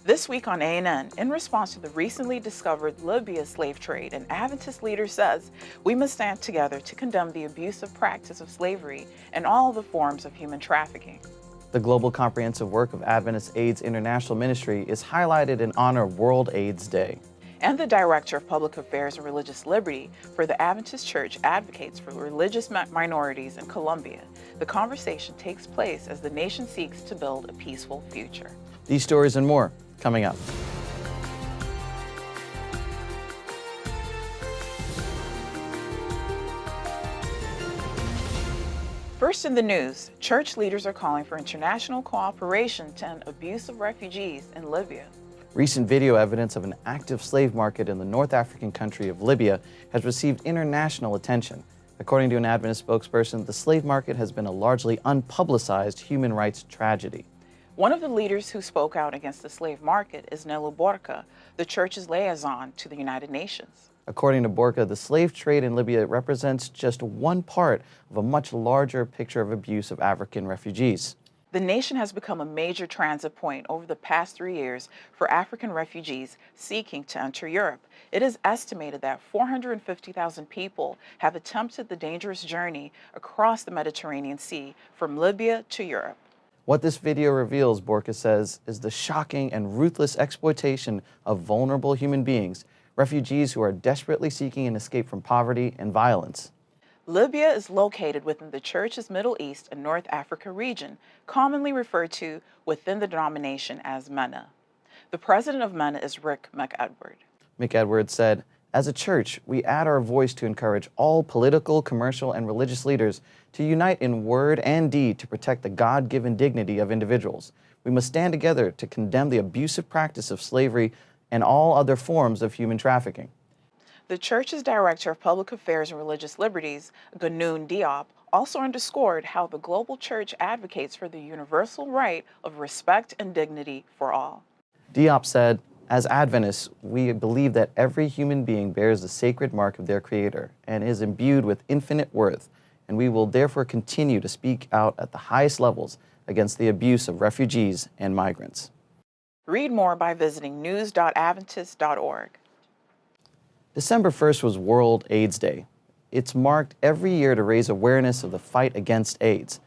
This week on ANN, in response to the recently discovered Libya slave trade, an Adventist leader says we must stand together to condemn the abusive practice of slavery and all the forms of human trafficking. The global comprehensive work of Adventist AIDS International Ministry is highlighted in honor of World AIDS Day. And the Director of Public Affairs and Religious Liberty for the Adventist Church advocates for religious minorities in Colombia. The conversation takes place as the nation seeks to build a peaceful future. These stories and more coming up. First in the news, church leaders are calling for international cooperation to end abuse of refugees in Libya. Recent video evidence of an active slave market in the North African country of Libya has received international attention. According to an Adventist spokesperson, the slave market has been a largely unpublicized human rights tragedy. One of the leaders who spoke out against the slave market is Nelly Borca, the church's liaison to the United Nations. According to Borca, the slave trade in Libya represents just one part of a much larger picture of abuse of African refugees. The nation has become a major transit point over the past 3 years for African refugees seeking to enter Europe. It is estimated that 450,000 people have attempted the dangerous journey across the Mediterranean Sea from Libya to Europe. What this video reveals, Borca says, is the shocking and ruthless exploitation of vulnerable human beings, refugees who are desperately seeking an escape from poverty and violence. Libya is located within the Church's Middle East and North Africa region, commonly referred to within the denomination as MENA. The president of MENA is Rick McEdward. McEdward said, "As a church, we add our voice to encourage all political, commercial, and religious leaders to unite in word and deed to protect the God-given dignity of individuals. We must stand together to condemn the abusive practice of slavery and all other forms of human trafficking." The church's Director of Public Affairs and Religious Liberties, Gunpowder Plot, also underscored how the global church advocates for the universal right of respect and dignity for all. Diop said, "As Adventists, we believe that every human being bears the sacred mark of their Creator and is imbued with infinite worth, and we will therefore continue to speak out at the highest levels against the abuse of refugees and migrants." Read more by visiting news.adventist.org. December 1st was World AIDS Day. It's marked every year to raise awareness of the fight against AIDS.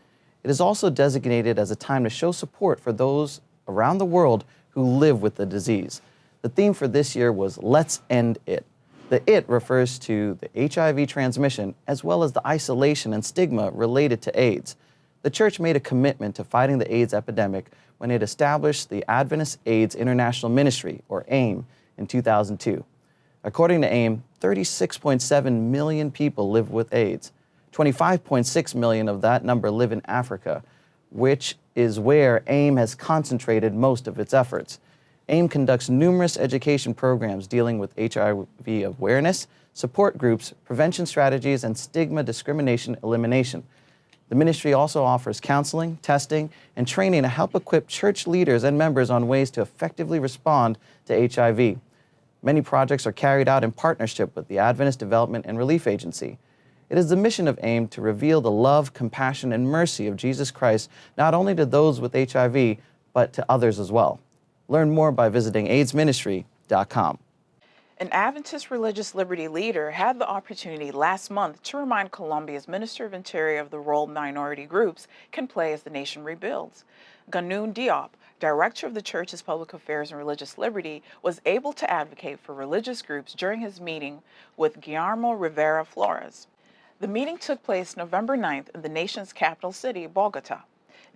It is also designated as a time to show support for those around the world who live with the disease. The theme for this year was "Let's End It." The "it" refers to the HIV transmission as well as the isolation and stigma related to AIDS. The church made a commitment to fighting the AIDS epidemic when it established the Adventist AIDS International Ministry, or AIM, in 2002. According to AIM, 36.7 million people live with AIDS. 25.6 million of that number live in Africa, which is where AIM has concentrated most of its efforts. AIM conducts numerous education programs dealing with HIV awareness, support groups, prevention strategies, and stigma discrimination elimination. The ministry also offers counseling, testing, and training to help equip church leaders and members on ways to effectively respond to HIV. Many projects are carried out in partnership with the Adventist Development and Relief Agency. It is the mission of AIM to reveal the love, compassion, and mercy of Jesus Christ not only to those with HIV, but to others as well. Learn more by visiting aidsministry.com. An Adventist religious liberty leader had the opportunity last month to remind Colombia's Minister of Interior of the role minority groups can play as the nation rebuilds. Gunpowder Plot, Director of the Church's Public Affairs and Religious Liberty, was able to advocate for religious groups during his meeting with Guillermo Rivera Flores. The meeting took place November 9th in the nation's capital city, Bogota.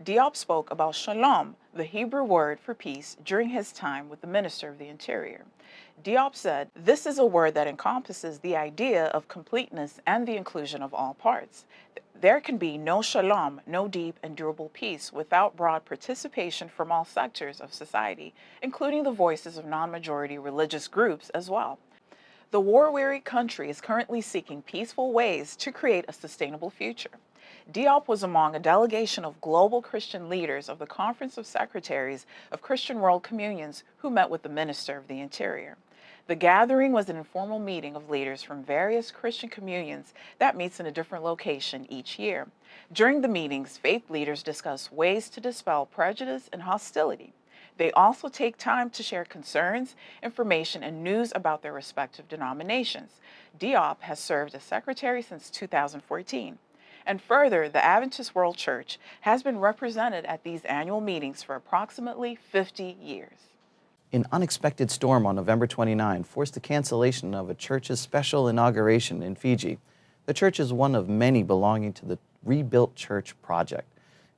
Diop spoke about shalom, the Hebrew word for peace, during his time with the Minister of the Interior. Diop said, "This is a word that encompasses the idea of completeness and the inclusion of all parts. There can be no shalom, no deep and durable peace, without broad participation from all sectors of society, including the voices of non-majority religious groups as well. The war-weary country is currently seeking peaceful ways to create a sustainable future." Diop was among a delegation of global Christian leaders of the Conference of Secretaries of Christian World Communions who met with the Minister of the Interior. The gathering was an informal meeting of leaders from various Christian communions that meets in a different location each year. During the meetings, faith leaders discuss ways to dispel prejudice and hostility. They also take time to share concerns, information, and news about their respective denominations. Diop has served as secretary since 2014. And further, the Adventist World Church has been represented at these annual meetings for approximately 50 years. An unexpected storm on November 29 forced the cancellation of a church's special inauguration in Fiji. The church is one of many belonging to the Rebuilt Church Project.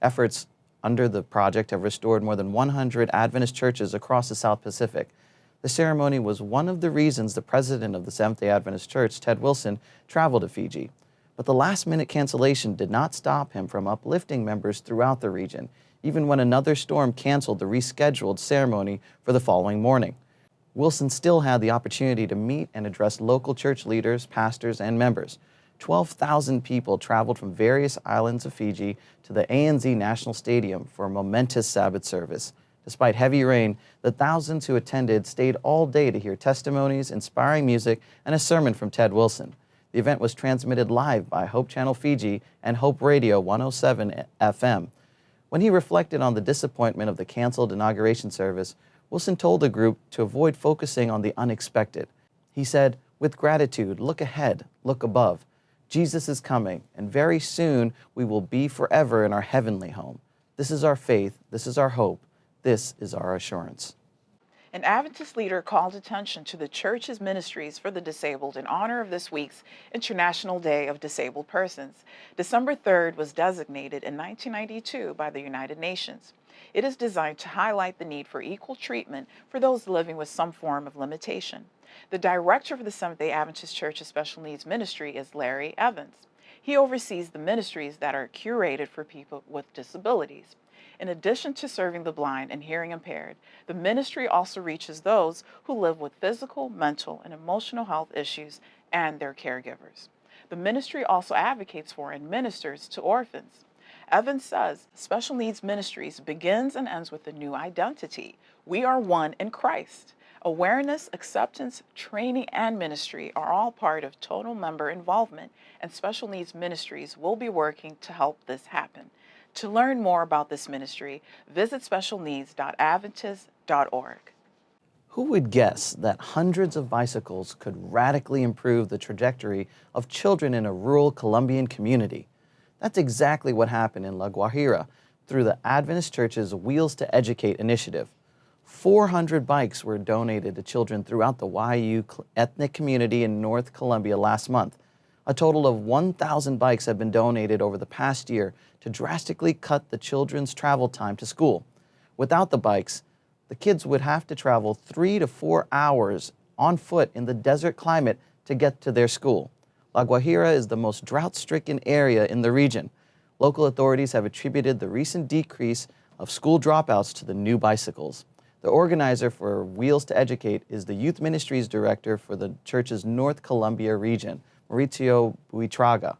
Efforts under the project have restored more than 100 Adventist churches across the South Pacific. The ceremony was one of the reasons the president of the Seventh-day Adventist Church, Ted Wilson, traveled to Fiji. But the last-minute cancellation did not stop him from uplifting members throughout the region, even when another storm canceled the rescheduled ceremony for the following morning. Wilson still had the opportunity to meet and address local church leaders, pastors, and members. 12,000 people traveled from various islands of Fiji to the ANZ National Stadium for a momentous Sabbath service. Despite heavy rain, the thousands who attended stayed all day to hear testimonies, inspiring music, and a sermon from Ted Wilson. The event was transmitted live by Hope Channel Fiji and Hope Radio 107 FM. When he reflected on the disappointment of the canceled inauguration service, Wilson told the group to avoid focusing on the unexpected. He said, "With gratitude, look ahead, look above. Jesus is coming, and very soon we will be forever in our heavenly home. This is our faith, this is our hope, this is our assurance." An Adventist leader called attention to the church's ministries for the disabled in honor of this week's International Day of Disabled Persons. December 3rd was designated in 1992 by the United Nations. It is designed to highlight the need for equal treatment for those living with some form of limitation. The director of the Seventh-day Adventist Church's Special Needs Ministry is Larry Evans. He oversees the ministries that are curated for people with disabilities. In addition to serving the blind and hearing impaired, the ministry also reaches those who live with physical, mental, and emotional health issues and their caregivers. The ministry also advocates for and ministers to orphans. Evans says Special Needs Ministries begins and ends with a new identity. We are one in Christ. Awareness, acceptance, training, and ministry are all part of total member involvement, and Special Needs Ministries will be working to help this happen. To learn more about this ministry, visit specialneeds.adventist.org. Who would guess that hundreds of bicycles could radically improve the trajectory of children in a rural Colombian community? That's exactly what happened in La Guajira through the Adventist Church's Wheels to Educate initiative. 400 bikes were donated to children throughout the YU ethnic community in North Colombia last month. A total of 1,000 bikes have been donated over the past year to drastically cut the children's travel time to school. Without the bikes, the kids would have to travel 3 to 4 hours on foot in the desert climate to get to their school. La Guajira is the most drought-stricken area in the region. Local authorities have attributed the recent decrease of school dropouts to the new bicycles. The organizer for Wheels to Educate is the Youth Ministries Director for the church's North Colombia region, Mauricio Buitraga.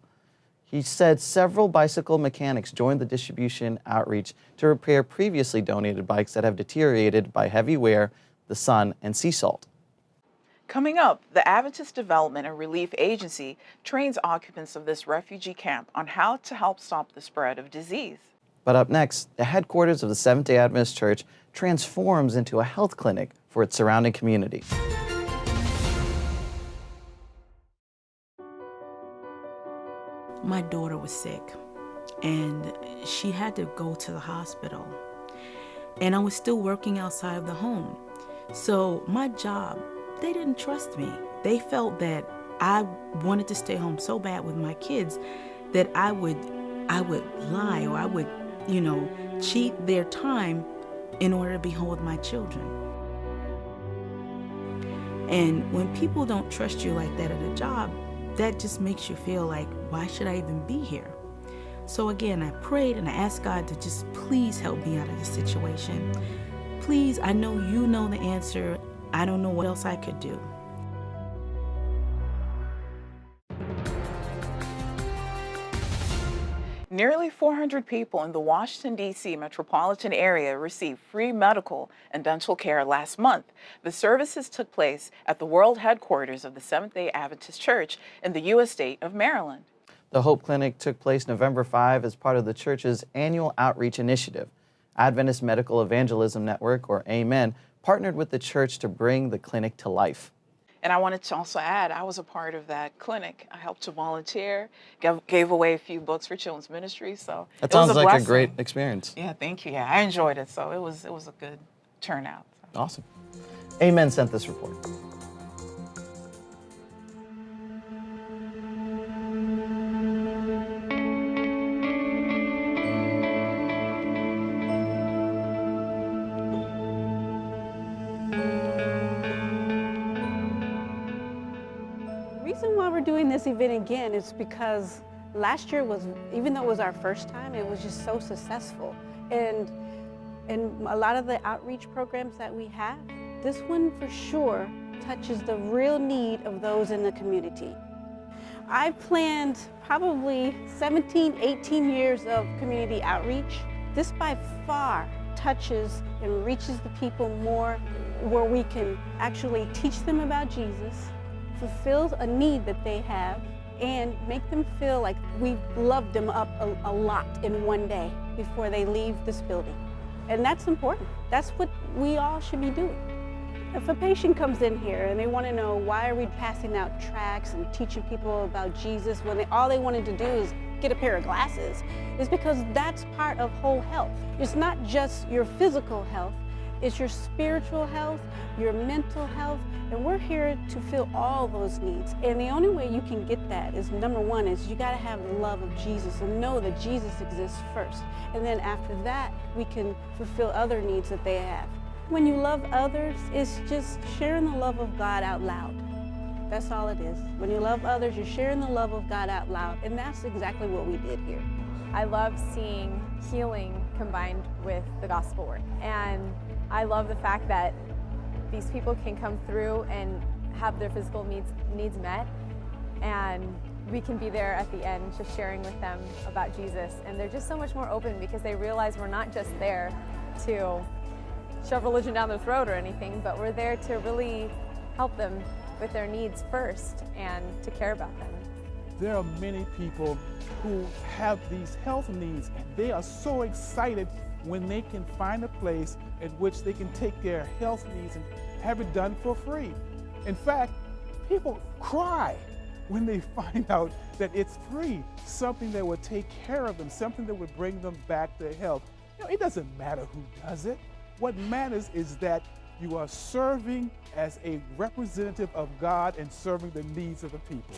He said several bicycle mechanics joined the distribution outreach to repair previously donated bikes that have deteriorated by heavy wear, the sun, and sea salt. Coming up, the Adventist Development and Relief Agency trains occupants of this refugee camp on how to help stop the spread of disease. But up next, the headquarters of the Seventh-day Adventist Church transforms into a health clinic for its surrounding community. My daughter was sick and she had to go to the hospital. And I was still working outside of the home. So my job, they didn't trust me. They felt that I wanted to stay home so bad with my kids that I would lie or I would, cheat their time in order to be home with my children. And when people don't trust you like that at a job, that just makes you feel like, why should I even be here? So again, I prayed and I asked God to just please help me out of this situation. Please, I know you know the answer. I don't know what else I could do. Nearly 400 people in the Washington, D.C. metropolitan area received free medical and dental care last month. The services took place at the world headquarters of the Seventh-day Adventist Church in the U.S. state of Maryland. The Hope Clinic took place November 5 as part of the church's annual outreach initiative. Adventist Medical Evangelism Network, or AMEN, partnered with the church to bring the clinic to life. And I wanted to also add, I was a part of that clinic. I helped to volunteer, gave away a few books for children's ministry. So That it was sounds a like blessing. a great experience. Yeah, thank you. Yeah, I enjoyed it. So it was a good turnout. So. Awesome. AMEN sent this report. The reason why we're doing this event again is because last year was, even though it was our first time, it was just so successful. And a lot of the outreach programs that we have, this one for sure touches the real need of those in the community. I've planned probably 17, 18 years of community outreach. This by far touches and reaches the people more, where we can actually teach them about Jesus, fulfill a need that they have, and make them feel like we've loved them up a lot in one day before they leave this building. And that's important. That's what we all should be doing. If a patient comes in here and they want to know why are we passing out tracts and teaching people about Jesus when all they wanted to do is get a pair of glasses, it's because that's part of whole health. It's not just your physical health, it's your spiritual health, your mental health, and we're here to fill all those needs. And the only way you can get that is, number one, is you gotta have the love of Jesus and know that Jesus exists first. And then after that, we can fulfill other needs that they have. When you love others, it's just sharing the love of God out loud. That's all it is. When you love others, you're sharing the love of God out loud, and that's exactly what we did here. I love seeing healing combined with the gospel work. And I love the fact that these people can come through and have their physical needs met, and we can be there at the end just sharing with them about Jesus. And they're just so much more open because they realize we're not just there to shove religion down their throat or anything, but we're there to really help them with their needs first and to care about them. There are many people who have these health needs, and they are so excited when they can find a place in which they can take their health needs and have it done for free. In fact, people cry when they find out that it's free, something that would take care of them, something that would bring them back to health. You know, it doesn't matter who does it. What matters is that you are serving as a representative of God and serving the needs of the people.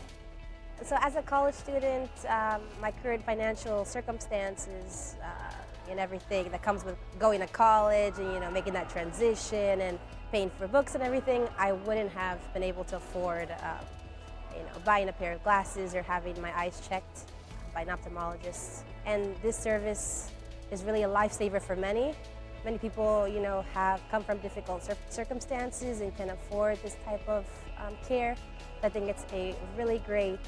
So as a college student, my current financial circumstances and everything that comes with going to college and making that transition and paying for books and everything, I wouldn't have been able to afford buying a pair of glasses or having my eyes checked by an ophthalmologist. And this service is really a lifesaver for many. Many people, have come from difficult circumstances and can afford this type of care. I think it's a really great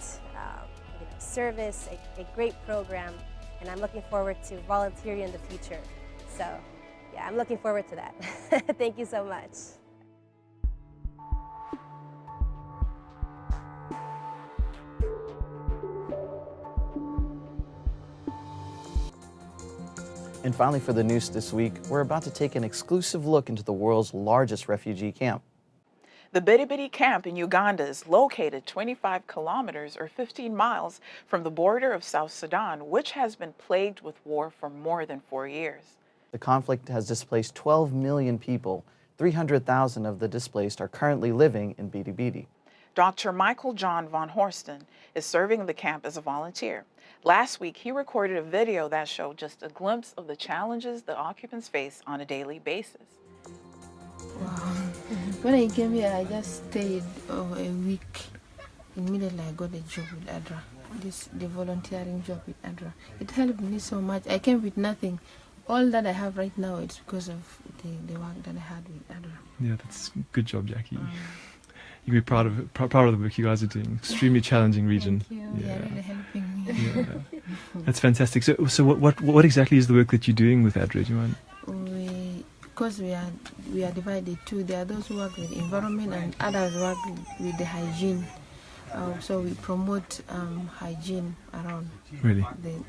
service, a great program, and I'm looking forward to volunteering in the future. So, yeah, I'm looking forward to that. Thank you so much. And finally, for the news this week, we're about to take an exclusive look into the world's largest refugee camp. The Bitty Bitty camp in Uganda is located 25 kilometers or 15 miles from the border of South Sudan, which has been plagued with war for more than 4 years. The conflict has displaced 12 million people. 300,000 of the displaced are currently living in Bitty Bitty. Dr. Michael John von Horsten is serving the camp as a volunteer. Last week, he recorded a video that showed just a glimpse of the challenges the occupants face on a daily basis. Wow. When I came here, I just stayed a week. Immediately, I got a job with ADRA, the volunteering job with ADRA. It helped me so much. I came with nothing. All that I have right now is because of the work that I had with ADRA. Yeah, that's a good job, Jackie. You can be proud of the work you guys are doing. Extremely challenging region. Thank you. Yeah. You're really helping me. Yeah. That's fantastic. So what exactly is the work that you're doing with ADRA? Do you mind? Because we are divided too. There are those who work with environment and others work with the hygiene. So we promote hygiene around Really?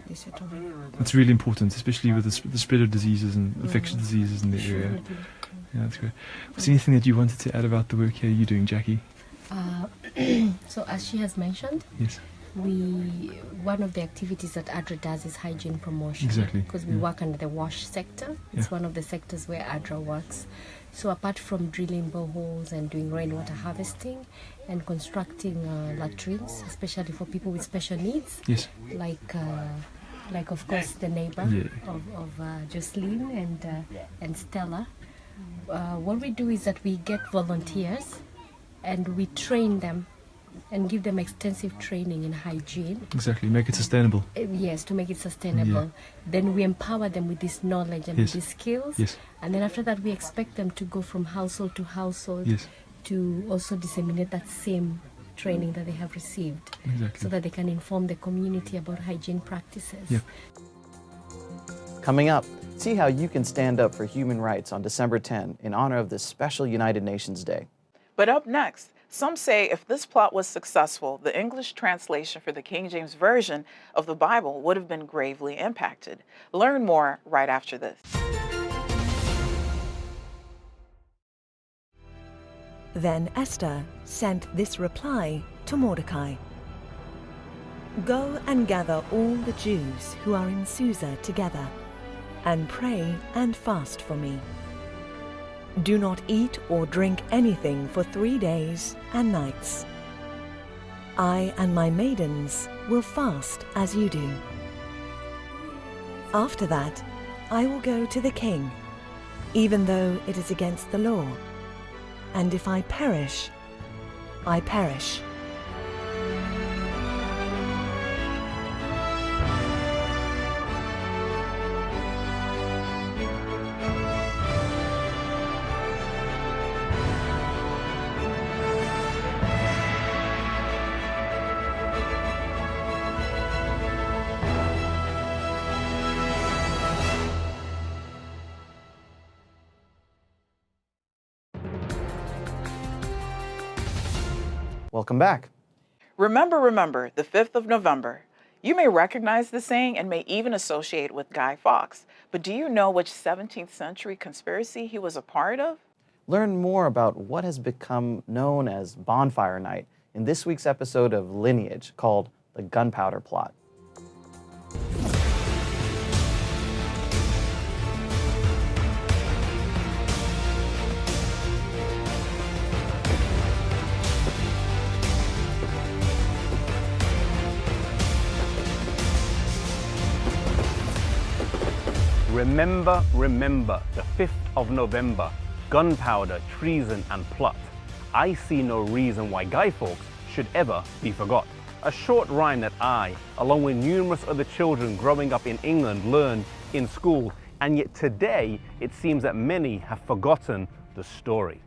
the settlement. That's really important, especially with the spread of diseases and infectious diseases in the area. Yeah, that's great. Was there anything that you wanted to add about the work here you're doing, Jackie? So as she has mentioned, Yes. One of the activities that ADRA does is hygiene promotion. Exactly. Because we work under the wash sector. It's one of the sectors where ADRA works. So apart from drilling boreholes and doing rainwater harvesting and constructing latrines, especially for people with special needs, Yes. like of course the neighbor of Jocelyn and Stella, what we do is that we get volunteers and we train them and give them extensive training in hygiene. Exactly, make it sustainable. Yes, to make it sustainable. Then we empower them with this knowledge and with these skills. Yes. And then after that, we expect them to go from household to household to also disseminate that same training that they have received. Exactly. So that they can inform the community about hygiene practices. Yep. Coming up, see how you can stand up for human rights on December 10 in honor of this special United Nations Day. But up next, some say if this plot was successful, the English translation for the King James Version of the Bible would have been gravely impacted. Learn more right after this. Then Esther sent this reply to Mordecai. Go and gather all the Jews who are in Susa together, and pray and fast for me. Do not eat or drink anything for 3 days and nights. I and my maidens will fast as you do. After that, I will go to the king, even though it is against the law. And if I perish, I perish. Welcome back. Remember, the 5th of November. You may recognize the saying and may even associate it with Guy Fawkes, but do you know which 17th century conspiracy he was a part of? Learn more about what has become known as Bonfire Night in this week's episode of Lineage called the Gunpowder Plot. Remember, the 5th of November, gunpowder, treason and plot. I see no reason why Guy Fawkes should ever be forgot. A short rhyme that I, along with numerous other children growing up in England, learned in school, and yet today it seems that many have forgotten the story.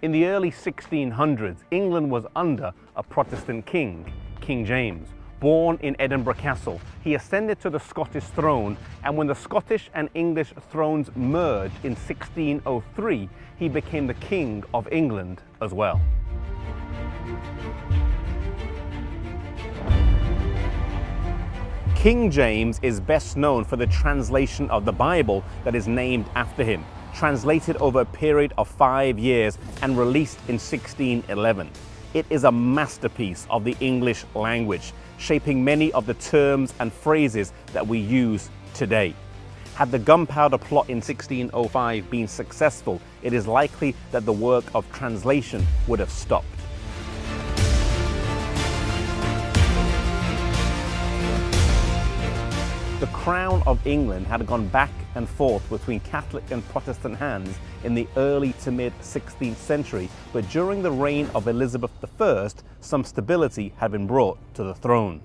In the early 1600s, England was under a Protestant king, King James. Born in Edinburgh Castle, he ascended to the Scottish throne, and when the Scottish and English thrones merged in 1603, he became the King of England as well. King James is best known for the translation of the Bible that is named after him, translated over a period of 5 years and released in 1611. It is a masterpiece of the English language, shaping many of the terms and phrases that we use today. Had the Gunpowder Plot in 1605 been successful, it is likely that the work of translation would have stopped. The Crown of England had gone back and forth between Catholic and Protestant hands in the early to mid 16th century, but during the reign of Elizabeth I, some stability had been brought to the throne.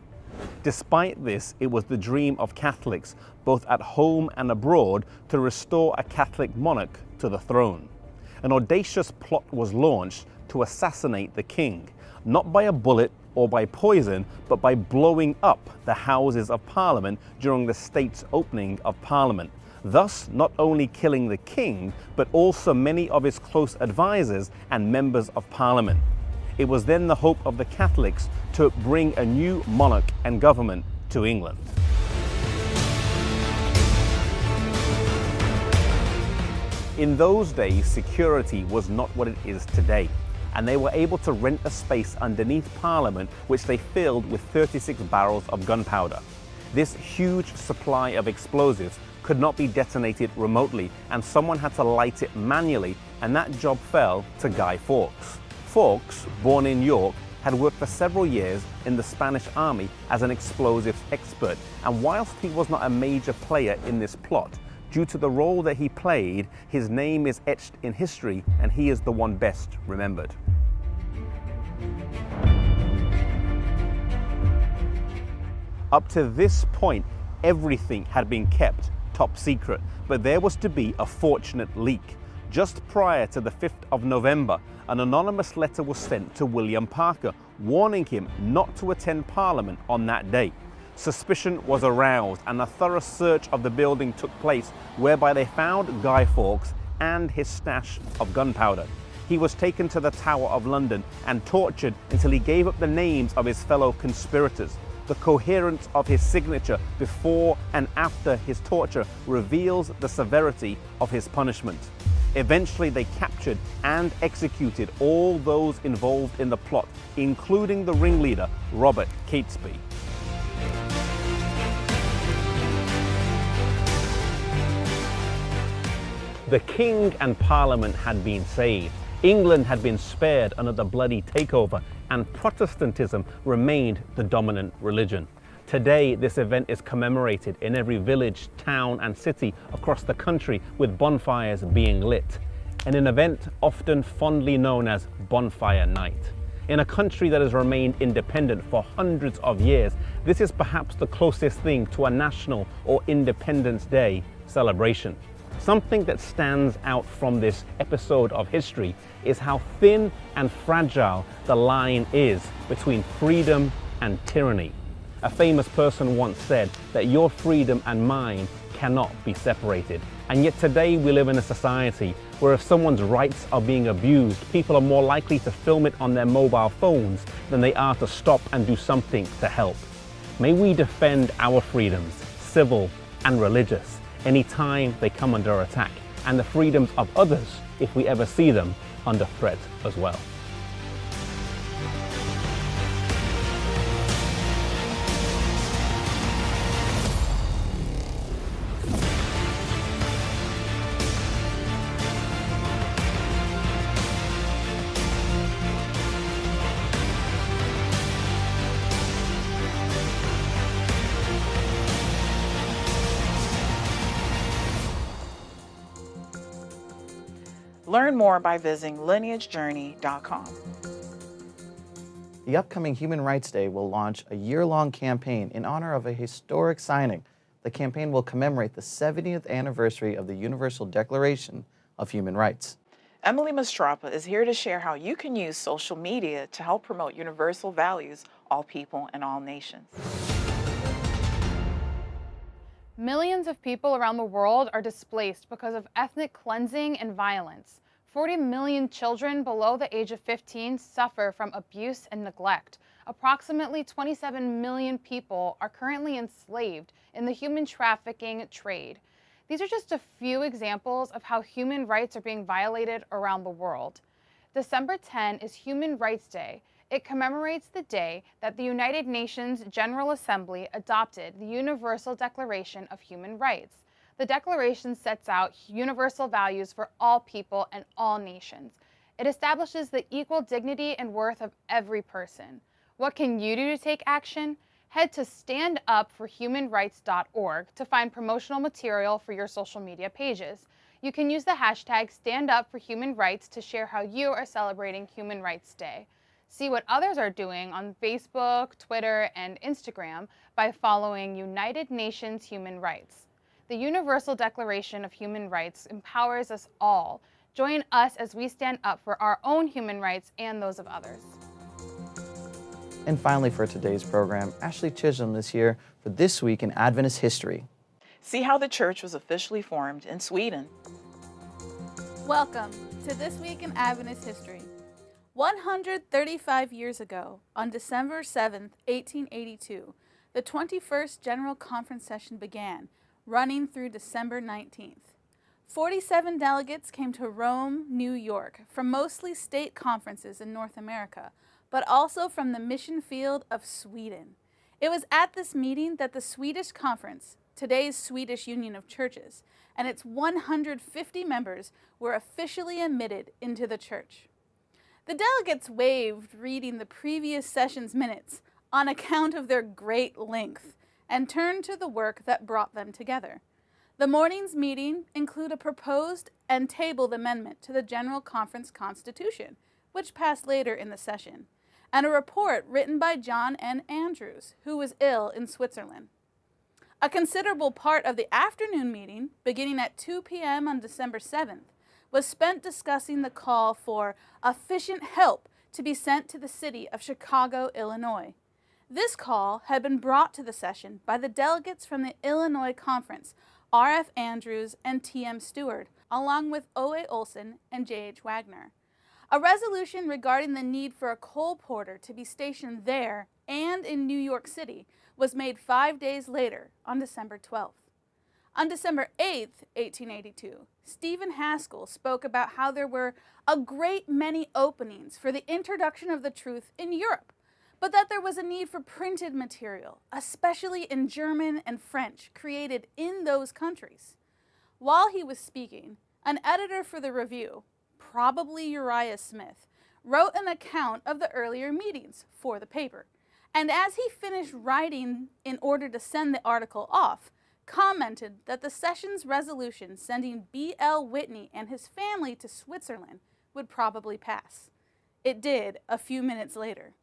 Despite this, it was the dream of Catholics, both at home and abroad, to restore a Catholic monarch to the throne. An audacious plot was launched to assassinate the king, not by a bullet or by poison, but by blowing up the Houses of Parliament during the state's opening of Parliament, thus not only killing the king, but also many of his close advisors and members of Parliament. It was then the hope of the Catholics to bring a new monarch and government to England. In those days, security was not what it is today, and they were able to rent a space underneath Parliament which they filled with 36 barrels of gunpowder. This huge supply of explosives could not be detonated remotely, and someone had to light it manually, and that job fell to Guy Fawkes. Fawkes, born in York, had worked for several years in the Spanish army as an explosives expert, and whilst he was not a major player in this plot, due to the role that he played, his name is etched in history, and he is the one best remembered. Up to this point, everything had been kept top secret, but there was to be a fortunate leak. Just prior to the 5th of November, an anonymous letter was sent to William Parker, warning him not to attend Parliament on that day. Suspicion was aroused, and a thorough search of the building took place, whereby they found Guy Fawkes and his stash of gunpowder. He was taken to the Tower of London and tortured until he gave up the names of his fellow conspirators. The coherence of his signature before and after his torture reveals the severity of his punishment. Eventually, they captured and executed all those involved in the plot, including the ringleader, Robert Catesby. The King and Parliament had been saved. England had been spared under the bloody takeover, and Protestantism remained the dominant religion. Today, this event is commemorated in every village, town, and city across the country, with bonfires being lit, in an event often fondly known as Bonfire Night. In a country that has remained independent for hundreds of years, this is perhaps the closest thing to a national or Independence Day celebration. Something that stands out from this episode of history is how thin and fragile the line is between freedom and tyranny. A famous person once said that your freedom and mine cannot be separated. And yet today we live in a society where if someone's rights are being abused, people are more likely to film it on their mobile phones than they are to stop and do something to help. May we defend our freedoms, civil and religious, anytime they come under attack, and the freedoms of others if we ever see them under threat as well. Learn more by visiting lineagejourney.com. The upcoming Human Rights Day will launch a year-long campaign in honor of a historic signing. The campaign will commemorate the 70th anniversary of the Universal Declaration of Human Rights. Emily Mastrapa is here to share how you can use social media to help promote universal values, all people and all nations. Millions of people around the world are displaced because of ethnic cleansing and violence. 40 million children below the age of 15 suffer from abuse and neglect. Approximately 27 million people are currently enslaved in the human trafficking trade. These are just a few examples of how human rights are being violated around the world. December 10 is Human Rights Day. It commemorates the day that the United Nations General Assembly adopted the Universal Declaration of Human Rights. The Declaration sets out universal values for all people and all nations. It establishes the equal dignity and worth of every person. What can you do to take action? Head to standupforhumanrights.org to find promotional material for your social media pages. You can use the hashtag #StandUpForHumanRights to share how you are celebrating Human Rights Day. See what others are doing on Facebook, Twitter, and Instagram by following United Nations Human Rights. The Universal Declaration of Human Rights empowers us all. Join us as we stand up for our own human rights and those of others. And finally, for today's program, Ashley Chisholm is here for This Week in Adventist History. See how the church was officially formed in Sweden. Welcome to This Week in Adventist History. 135 years ago, on December 7th, 1882, the 21st General Conference session began, running through December 19th. 47 delegates came to Rome, New York, from mostly state conferences in North America, but also from the mission field of Sweden. It was at this meeting that the Swedish Conference, today's Swedish Union of Churches, and its 150 members were officially admitted into the church. The delegates waived reading the previous session's minutes on account of their great length and turned to the work that brought them together. The morning's meeting included a proposed and tabled amendment to the General Conference Constitution, which passed later in the session, and a report written by John N. Andrews, who was ill in Switzerland. A considerable part of the afternoon meeting, beginning at 2 p.m. on December 7th, was spent discussing the call for efficient help to be sent to the city of Chicago, Illinois. This call had been brought to the session by the delegates from the Illinois Conference, R.F. Andrews and T.M. Stewart, along with O.A. Olson and J.H. Wagner. A resolution regarding the need for a coal porter to be stationed there and in New York City was made 5 days later, on December 12th. On December 8th, 1882, Stephen Haskell spoke about how there were a great many openings for the introduction of the truth in Europe, but that there was a need for printed material, especially in German and French, created in those countries. While he was speaking, an editor for the Review, probably Uriah Smith, wrote an account of the earlier meetings for the paper, and as he finished writing in order to send the article off, commented that the session's resolution sending B.L. Whitney and his family to Switzerland would probably pass. It did a few minutes later.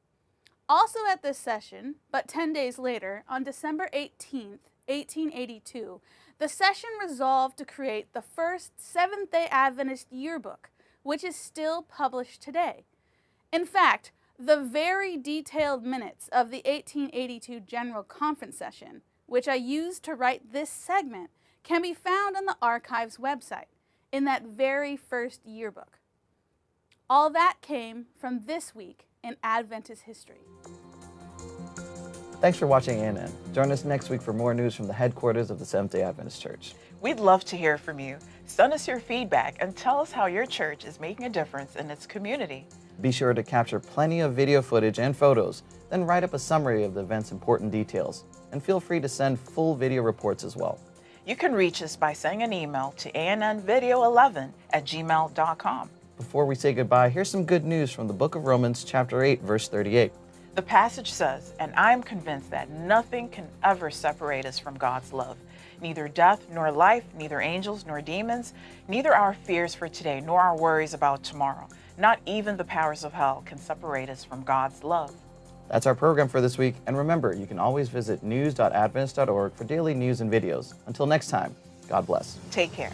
Also at this session, but 10 days later, on December 18th, 1882, the session resolved to create the first Seventh-day Adventist yearbook, which is still published today. In fact, the very detailed minutes of the 1882 General Conference session, which I used to write this segment, can be found on the Archives website in that very first yearbook. All that came from this week in Adventist history. Thanks for watching ANN. Join us next week for more news from the headquarters of the Seventh-day Adventist Church. We'd love to hear from you. Send us your feedback and tell us how your church is making a difference in its community. Be sure to capture plenty of video footage and photos, then write up a summary of the event's important details. And feel free to send full video reports as well. You can reach us by sending an email to annvideo11@gmail.com. Before we say goodbye, here's some good news from the book of Romans, chapter 8, verse 38. The passage says, "And I am convinced that nothing can ever separate us from God's love. Neither death nor life, neither angels nor demons, neither our fears for today nor our worries about tomorrow. Not even the powers of hell can separate us from God's love." That's our program for this week. And remember, you can always visit news.adventist.org for daily news and videos. Until next time, God bless. Take care.